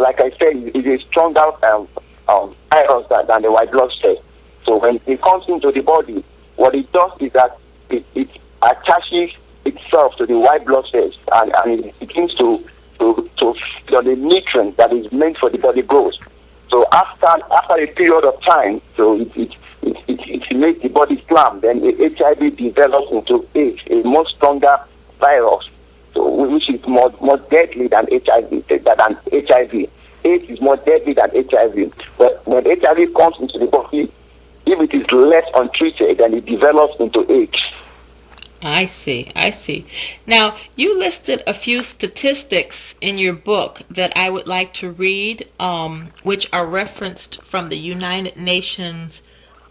like I said, it's a stronger virus than the white blood cell. So when it comes into the body, what it does is that it attaches itself to the white blood cells, and it begins to feed on the nutrient that is meant for the body growth. So after a period of time, so it makes the body slam. Then the HIV develops into AIDS, a more stronger virus, so which is more deadly than HIV. AIDS is more deadly than HIV. But when HIV comes into the body, if it is less untreated, then it develops into AIDS. I see. Now, you listed a few statistics in your book that I would like to read, which are referenced from the United Nations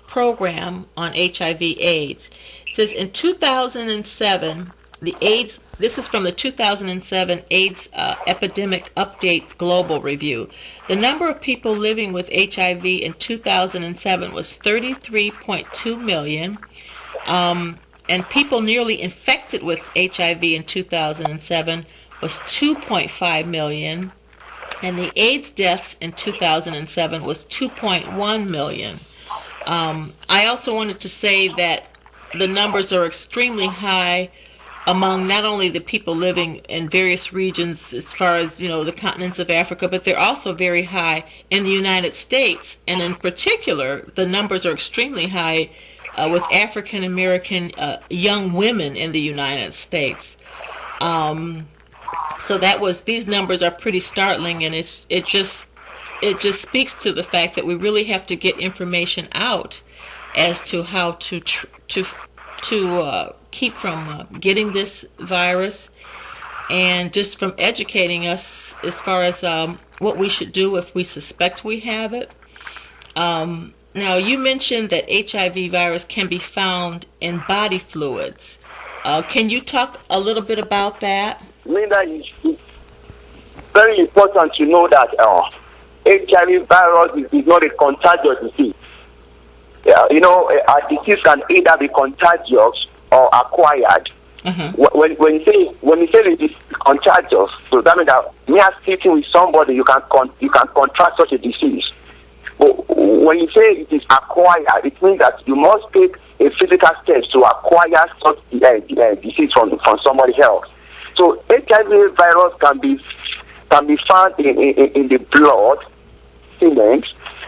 program on HIV/AIDS. It says in 2007, this is from the 2007 AIDS Epidemic Update Global Review. The number of people living with HIV in 2007 was 33.2 million. And people nearly infected with HIV in 2007 was 2.5 million, and the AIDS deaths in 2007 was 2.1 million. I also wanted to say that the numbers are extremely high among not only the people living in various regions as far as, the continents of Africa, but they're also very high in the United States. And in particular, the numbers are extremely high with African American young women in the United States. So these numbers are pretty startling, and it just speaks to the fact that we really have to get information out as to how to keep from getting this virus, and just from educating us as far as what we should do if we suspect we have it. Now, you mentioned that HIV virus can be found in body fluids. Can you talk a little bit about that? Linda, it's very important to know that HIV virus is not a contagious disease. A disease can either be contagious or acquired. When you say it is contagious, so that means that mere sitting with somebody you can contract such a disease. But when you say it is acquired, it means that you must take a physical steps to acquire such disease from somebody else. So HIV virus can be found in the blood, semen.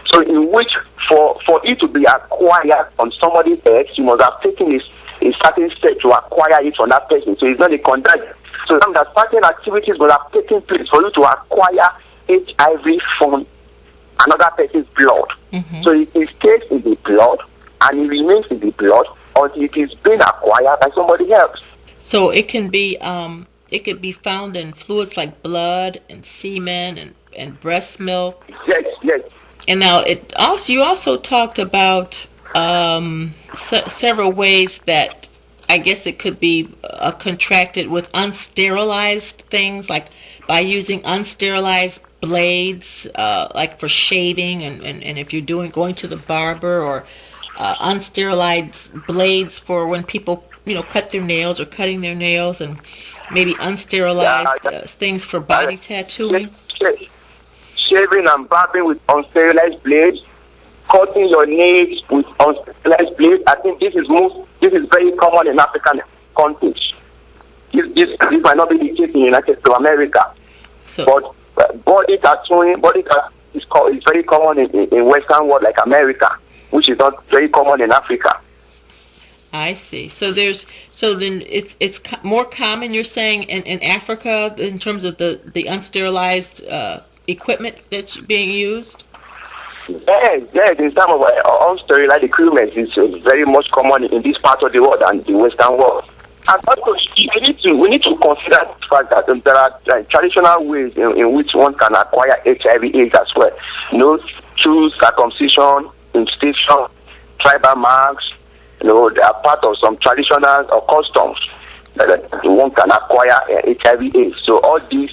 So in which for it to be acquired from somebody else, you must have taken a certain step to acquire it from that person. So it's not a contagion. So that means that certain activities will have taken place for you to acquire HIV from another person's blood. So it stays in the blood and it remains in the blood until it is being acquired by somebody else. So it can be found in fluids like blood and semen and breast milk. Yes. And now you also talked about several ways that I guess it could be contracted with unsterilized things, like by using unsterilized blades, like for shaving, and if you're going to the barber, or unsterilized blades for when people cut their nails or cutting their nails, and maybe unsterilized things for body tattooing. Shaving and barbing with unsterilized blades, cutting your nails with unsterilized blades. I think this is very common in African countries. This might not be the case in United States of America. But body tattooing is very common in Western world like America, which is not very common in Africa. I see. So then it's more common, you're saying, in Africa in terms of the unsterilized equipment that's being used? Yes. In terms of unsterilized equipment, it's very much common in this part of the world and the Western world. And also, we need to consider the fact that there are traditional ways in which one can acquire HIV/AIDS as well. Through circumcision, incision, tribal marks. They are part of some traditional or customs that one can acquire HIV/AIDS. So all these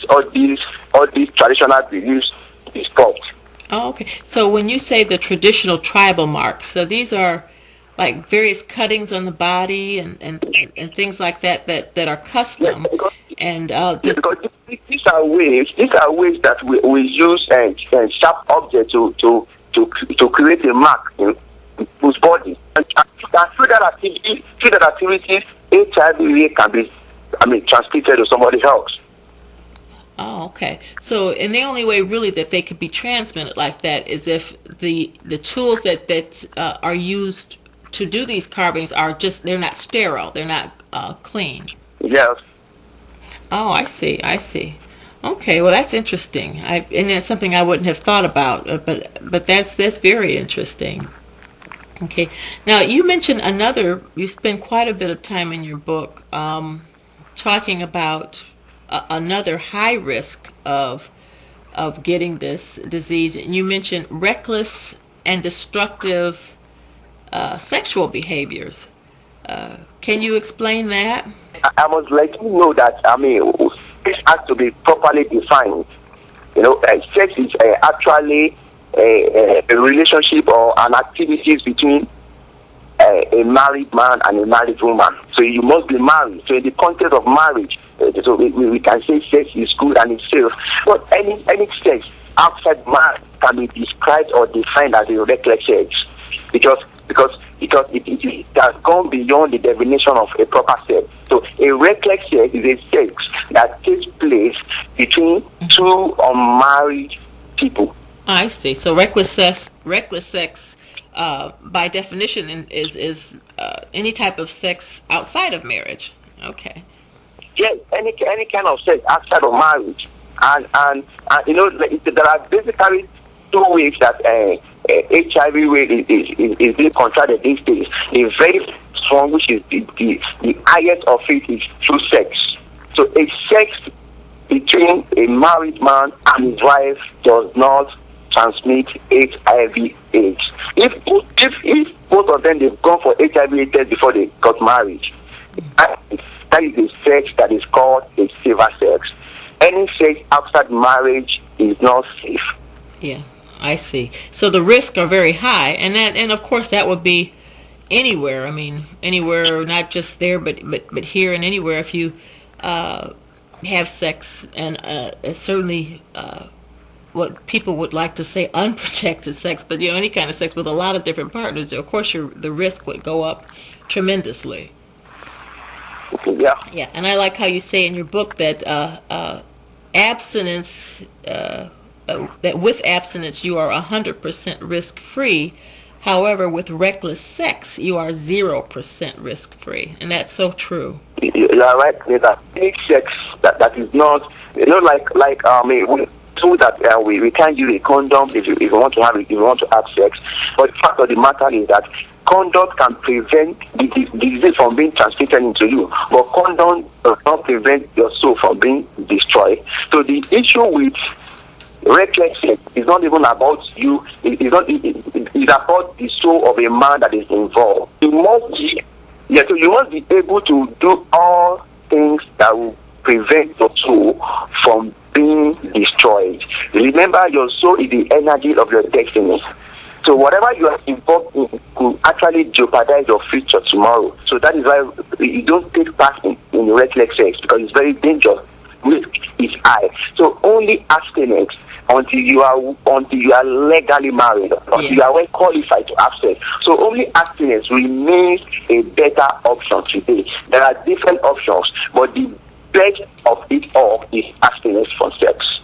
traditional beliefs is stopped. Oh, okay. So when you say the traditional tribal marks, so these are like various cuttings on the body and things like that are custom. Yes, because these are ways. These are ways that we use and sharp objects to create a mark in whose body. And through that activities, HIV can be, transmitted to somebody else. Oh, okay. So, and the only way really that they could be transmitted like that is if the tools that are used to do these carvings they're not sterile, they're not clean. Yes. Oh, I see. Okay, well that's interesting. And that's something I wouldn't have thought about, but that's very interesting. Okay. Now you mentioned you spend quite a bit of time in your book talking about another high risk of getting this disease. And you mentioned reckless and destructive sexual behaviors. Can you explain that? I must let you know that this has to be properly defined. Sex is actually a relationship or an activities between a married man and a married woman. So you must be married. So in the context of marriage, so we can say sex is good and it's safe. But any sex outside marriage can be described or defined as a reckless sex because it has gone beyond the definition of a proper sex. So a reckless sex is a sex that takes place between two unmarried people. I see. So reckless sex, by definition, is any type of sex outside of marriage. Okay. Yes, any kind of sex outside of marriage, and there are basically two ways that HIV rate is being contracted these days. A very strong, which is the highest of it, is through sex. So a sex between a married man and his wife does not transmit HIV/AIDS. If both of them they've gone for HIV test before they got married, that is a sex that is called a safer sex. Any sex outside marriage is not safe. Yeah, I see. So the risks are very high, and of course that would be anywhere. Anywhere, not just there, but here and anywhere. If you have sex, and certainly what people would like to say unprotected sex, but any kind of sex with a lot of different partners, of course the risk would go up tremendously. Yeah. Yeah, and I like how you say in your book that abstinence, that with abstinence you are 100% risk free. However, with reckless sex, you are 0% risk free, and that's so true. You are right. That any sex that is not, we true that we can't use a condom if you want to have sex. But the fact of the matter is that condom can prevent the disease from being transmitted into you, but condom does not prevent your soul from being destroyed. So the issue with reckless sex is not even about you. It's about the soul of a man that is involved. You must be able to do all things that will prevent your soul from being destroyed. Remember, your soul is the energy of your destiny. So whatever you are involved in could actually jeopardize your future tomorrow. So that is why you don't take part in reckless sex, because it's very dangerous. Risk is high. So only abstinence until you are legally married, until you are well qualified to have sex. So only abstinence remains a better option today. There are different options, but the best of it all is abstinence from sex.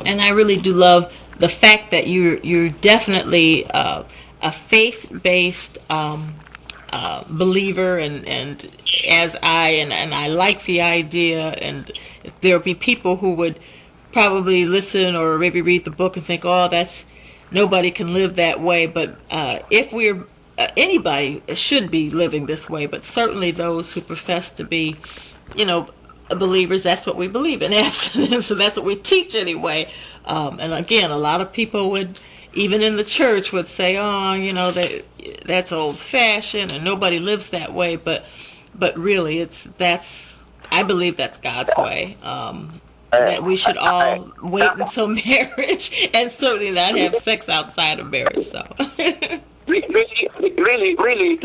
And I really do love the fact that you're definitely a faith-based believer, and as I like the idea, and there'll be people who would probably listen or maybe read the book and think, that's nobody can live that way. But if we're anybody should be living this way, but certainly those who profess to be, believers, that's what we believe in abstinence, so that's what we teach anyway. And again, a lot of people would, even in the church, would say, that's old-fashioned and nobody lives that way. But really, I believe that's God's way. That we should all wait until marriage, and certainly not have sex outside of marriage. So, really.